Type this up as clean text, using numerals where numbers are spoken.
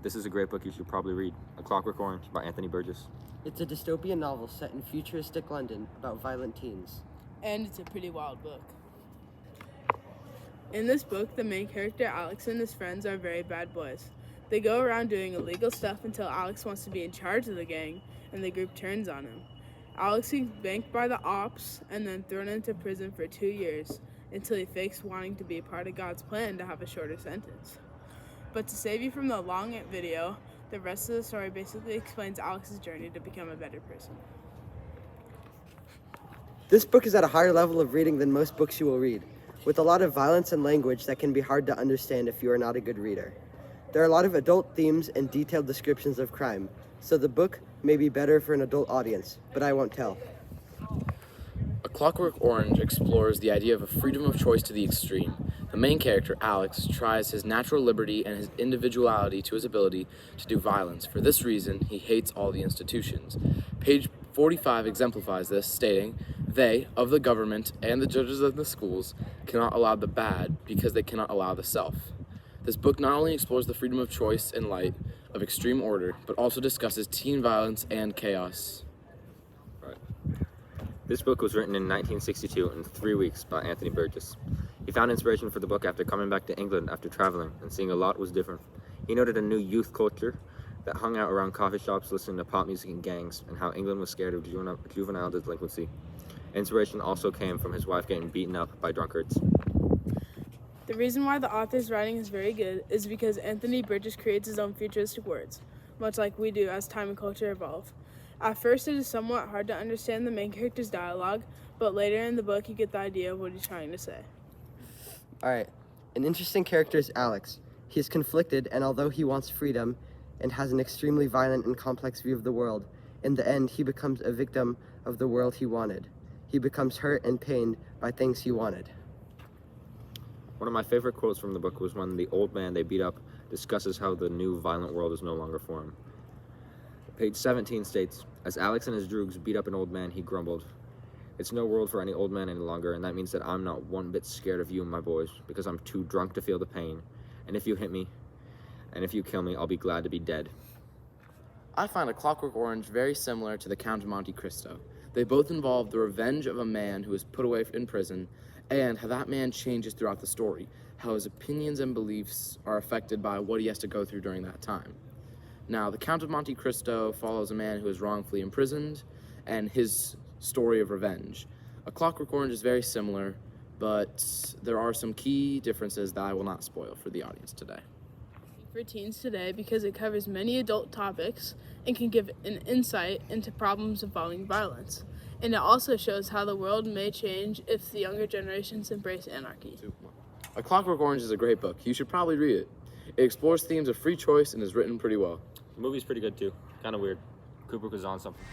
This is a great book you should probably read. A Clockwork Orange by Anthony Burgess. It's a dystopian novel set in futuristic London about violent teens. And it's a pretty wild book. In this book, the main character, Alex, and his friends are very bad boys. They go around doing illegal stuff until Alex wants to be in charge of the gang, and the group turns on him. Alex is banked by the ops and then thrown into prison for 2 years until he fakes wanting to be part of God's plan to have a shorter sentence. But to save you from the long video, the rest of the story basically explains Alex's journey to become a better person. This book is at a higher level of reading than most books you will read, with a lot of violence and language that can be hard to understand if you are not a good reader. There are a lot of adult themes and detailed descriptions of crime, so the book may be better for an adult audience, but I won't tell. A Clockwork Orange explores the idea of a freedom of choice to the extreme. The main character, Alex, tries his natural liberty and his individuality to his ability to do violence. For this reason, he hates all the institutions. Page 45 exemplifies this, stating, "They, of the government and the judges of the schools, cannot allow the bad because they cannot allow the self." This book not only explores the freedom of choice in light of extreme order, but also discusses teen violence and chaos. Right. This book was written in 1962 in 3 weeks by Anthony Burgess. He found inspiration for the book after coming back to England after traveling and seeing a lot was different. He noted a new youth culture that hung out around coffee shops listening to pop music and gangs, and how England was scared of juvenile delinquency. Inspiration also came from his wife getting beaten up by drunkards. The reason why the author's writing is very good is because Anthony Burgess creates his own futuristic words, much like we do as time and culture evolve. At first, it is somewhat hard to understand the main character's dialogue, but later in the book, you get the idea of what he's trying to say. Alright, an interesting character is Alex. He is conflicted, and although he wants freedom and has an extremely violent and complex view of the world, in the end, he becomes a victim of the world he wanted. He becomes hurt and pained by things he wanted. One of my favorite quotes from the book was when the old man they beat up discusses how the new violent world is no longer for him. Page 17 states, "As Alex and his droogs beat up an old man, he grumbled, 'It's no world for any old man any longer, and that means that I'm not one bit scared of you and my boys, because I'm too drunk to feel the pain. And if you hit me, and if you kill me, I'll be glad to be dead.'" I find A Clockwork Orange very similar to The Count of Monte Cristo. They both involve the revenge of a man who is put away in prison, and how that man changes throughout the story, how his opinions and beliefs are affected by what he has to go through during that time. Now, The Count of Monte Cristo follows a man who is wrongfully imprisoned and his story of revenge. A Clockwork Orange is very similar, but there are some key differences that I will not spoil for the audience today. For teens today because it covers many adult topics and can give an insight into problems involving violence. And it also shows how the world may change if the younger generations embrace anarchy. A Clockwork Orange is a great book. You should probably read it. It explores themes of free choice and is written pretty well. The movie's pretty good too. Kind of weird. Kubrick was on something.